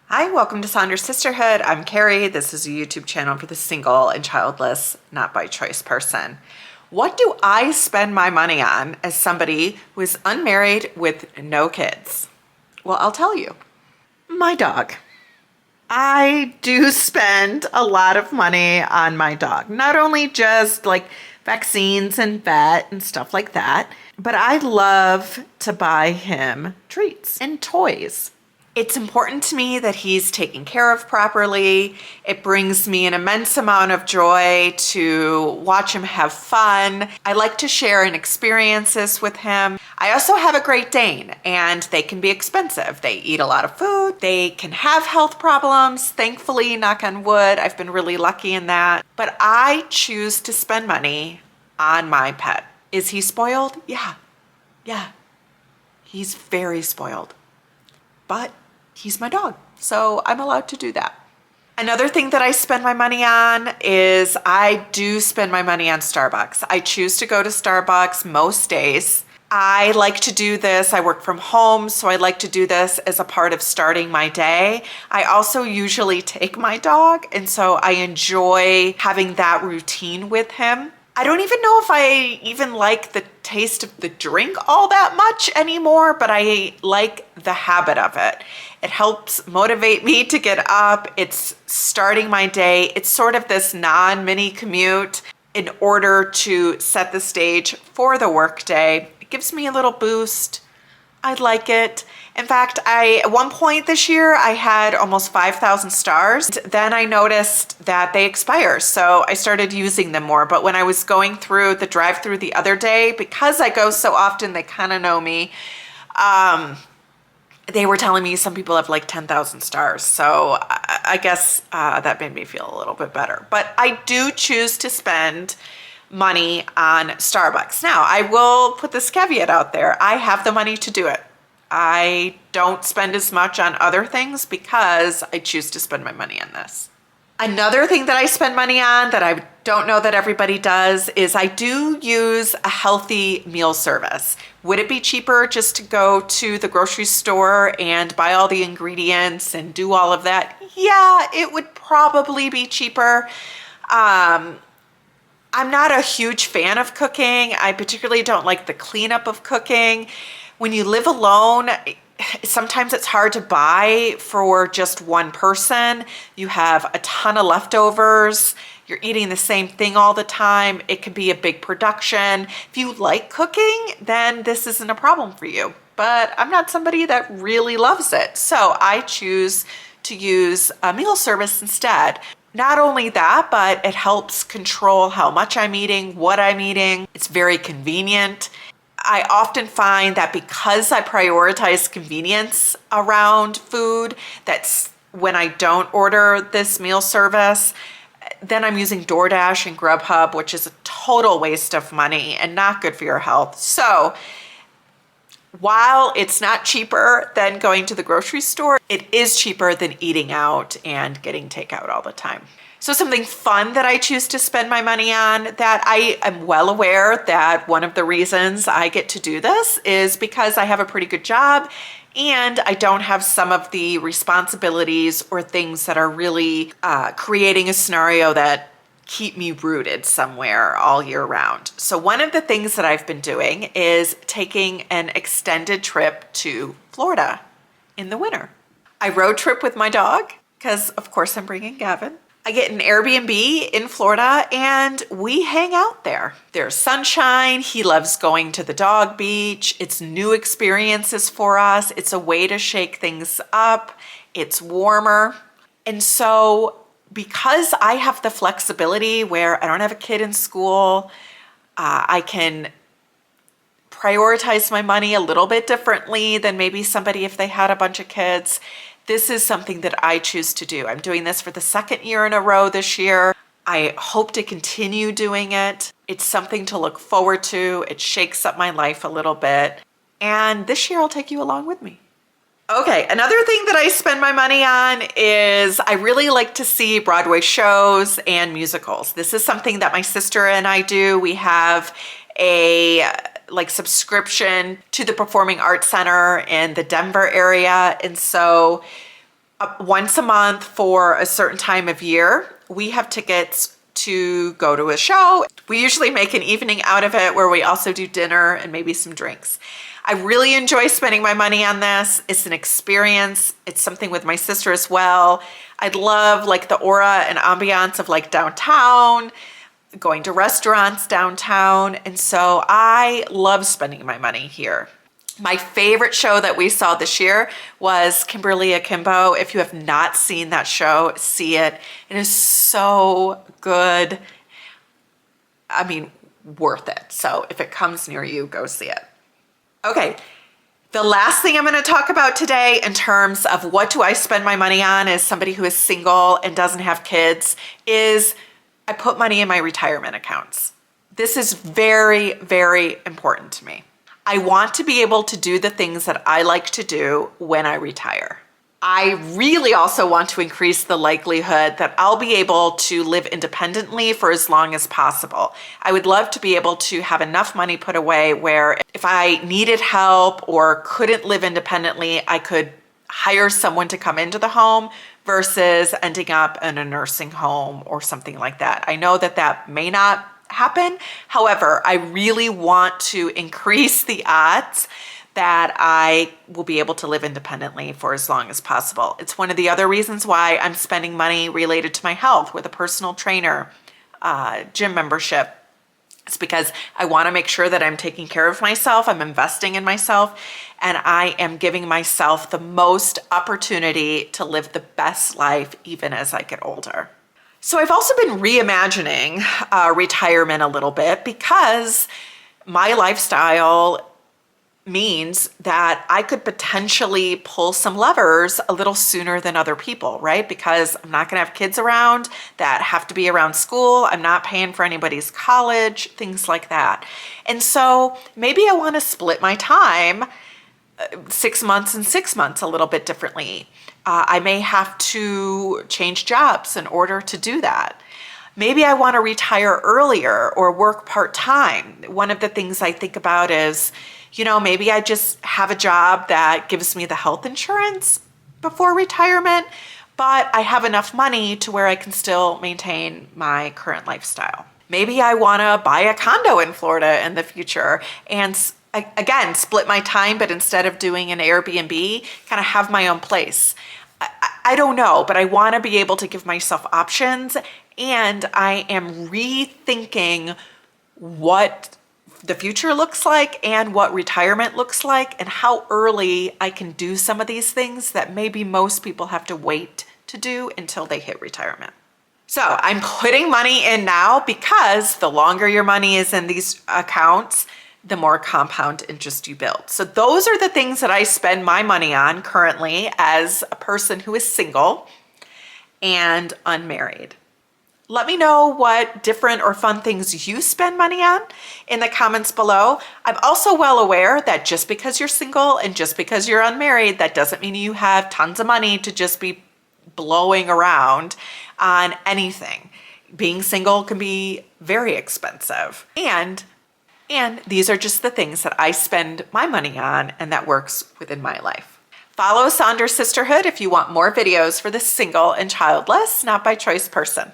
Hi, welcome to Saunders Sisterhood. I'm Carrie. This is a YouTube channel for the single and childless, not by choice person. What do I spend my money on as somebody who is unmarried with no kids? Well, I'll tell you. My dog. I do spend a lot of money on my dog. Not only just like vaccines and vet and stuff like that, but I love to buy him treats and toys. It's important to me that he's taken care of properly. It brings me an immense amount of joy to watch him have fun. I like to share in experiences with him. I also have a Great Dane, and they can be expensive. They eat a lot of food. They can have health problems. Thankfully, knock on wood, I've been really lucky in that. But I choose to spend money on my pet. Is he spoiled? Yeah. He's very spoiled. But he's my dog, so I'm allowed to do that. Another thing that I spend my money on is I do spend my money on Starbucks. I choose to go to Starbucks most days. I like to do this. I work from home, so I like to do this as a part of starting my day. I also usually take my dog, and so I enjoy having that routine with him. I don't even know if I even like the taste of the drink all that much anymore, but I like the habit of it. It helps motivate me to get up. It's starting my day. It's sort of this non-mini commute in order to set the stage for the workday. It gives me a little boost. I like it. In fact, at one point this year, I had almost 5,000 stars. Then I noticed that they expire, so I started using them more. But when I was going through the drive-through the other day, because I go so often, they kind of know me, they were telling me some people have like 10,000 stars. So I guess that made me feel a little bit better. But I do choose to spend money on Starbucks. Now, I will put this caveat out there. I have the money to do it. I don't spend as much on other things because I choose to spend my money on this. Another thing that I spend money on that I don't know that everybody does is I do use a healthy meal service. Would it be cheaper just to go to the grocery store and buy all the ingredients and do all of that? Yeah, it would probably be cheaper. I'm not a huge fan of cooking. I particularly don't like the cleanup of cooking. When you live alone, sometimes it's hard to buy for just one person. You have a ton of leftovers. You're eating the same thing all the time. It can be a big production. If you like cooking, then this isn't a problem for you. But I'm not somebody that really loves it. So I choose to use a meal service instead. Not only that, but it helps control how much I'm eating, what I'm eating. It's very convenient. I often find that because I prioritize convenience around food, that's when I don't order this meal service, then I'm using DoorDash and Grubhub, which is a total waste of money and not good for your health. So while it's not cheaper than going to the grocery store, it is cheaper than eating out and getting takeout all the time. So something fun that I choose to spend my money on that I am well aware that one of the reasons I get to do this is because I have a pretty good job and I don't have some of the responsibilities or things that are really creating a scenario that keep me rooted somewhere all year round. So one of the things that I've been doing is taking an extended trip to Florida in the winter. I road trip with my dog because of course I'm bringing Gavin. I get an Airbnb in Florida and we hang out there. There's sunshine. He loves going to the dog beach. It's new experiences for us. It's a way to shake things up. It's warmer. And so because I have the flexibility where I don't have a kid in school, I can prioritize my money a little bit differently than maybe somebody if they had a bunch of kids. This is something that I choose to do. I'm doing this for the second year in a row this year. I hope to continue doing it. It's something to look forward to. It shakes up my life a little bit. And this year I'll take you along with me. Okay, another thing that I spend my money on is I really like to see Broadway shows and musicals. This is something that my sister and I do. We have a subscription to the Performing Arts Center in the Denver area. And so once a month for a certain time of year, we have tickets to go to a show. We usually make an evening out of it where we also do dinner and maybe some drinks. I really enjoy spending my money on this. It's an experience. It's something with my sister as well. I'd love like the aura and ambiance of like downtown, going to restaurants downtown. And so I love spending my money here. My favorite show that we saw this year was Kimberly Akimbo. If you have not seen that show, see it. It is so good. I mean, worth it. So if it comes near you, go see it. Okay, the last thing I'm going to talk about today in terms of what do I spend my money on as somebody who is single and doesn't have kids is I put money in my retirement accounts. This is very, very important to me. I want to be able to do the things that I like to do when I retire. I really also want to increase the likelihood that I'll be able to live independently for as long as possible. I would love to be able to have enough money put away where if I needed help or couldn't live independently, I could hire someone to come into the home versus ending up in a nursing home or something like that. I know that that may not happen. However, I really want to increase the odds that I will be able to live independently for as long as possible. It's one of the other reasons why I'm spending money related to my health with a personal trainer, gym membership. It's because I want to make sure that I'm taking care of myself, I'm investing in myself, and I am giving myself the most opportunity to live the best life even as I get older. So I've also been reimagining retirement a little bit because my lifestyle means that I could potentially pull some levers a little sooner than other people, right? Because I'm not going to have kids around that have to be around school. I'm not paying for anybody's college, things like that. And so maybe I want to split my time 6 months and 6 months a little bit differently. I may have to change jobs in order to do that. Maybe I want to retire earlier or work part-time. One of the things I think about is, maybe I just have a job that gives me the health insurance before retirement, but I have enough money to where I can still maintain my current lifestyle. Maybe I want to buy a condo in Florida in the future and again, split my time, but instead of doing an Airbnb, kind of have my own place. I don't know, but I want to be able to give myself options, and I am rethinking what the future looks like and what retirement looks like and how early I can do some of these things that maybe most people have to wait to do until they hit retirement. So I'm putting money in now because the longer your money is in these accounts, the more compound interest you build. So those are the things that I spend my money on currently as a person who is single and unmarried. Let me know what different or fun things you spend money on in the comments below. I'm also well aware that just because you're single and just because you're unmarried, that doesn't mean you have tons of money to just be blowing around on anything. Being single can be very expensive. And these are just the things that I spend my money on and that works within my life. Follow Saunders Sisterhood if you want more videos for the single and childless, not by choice person.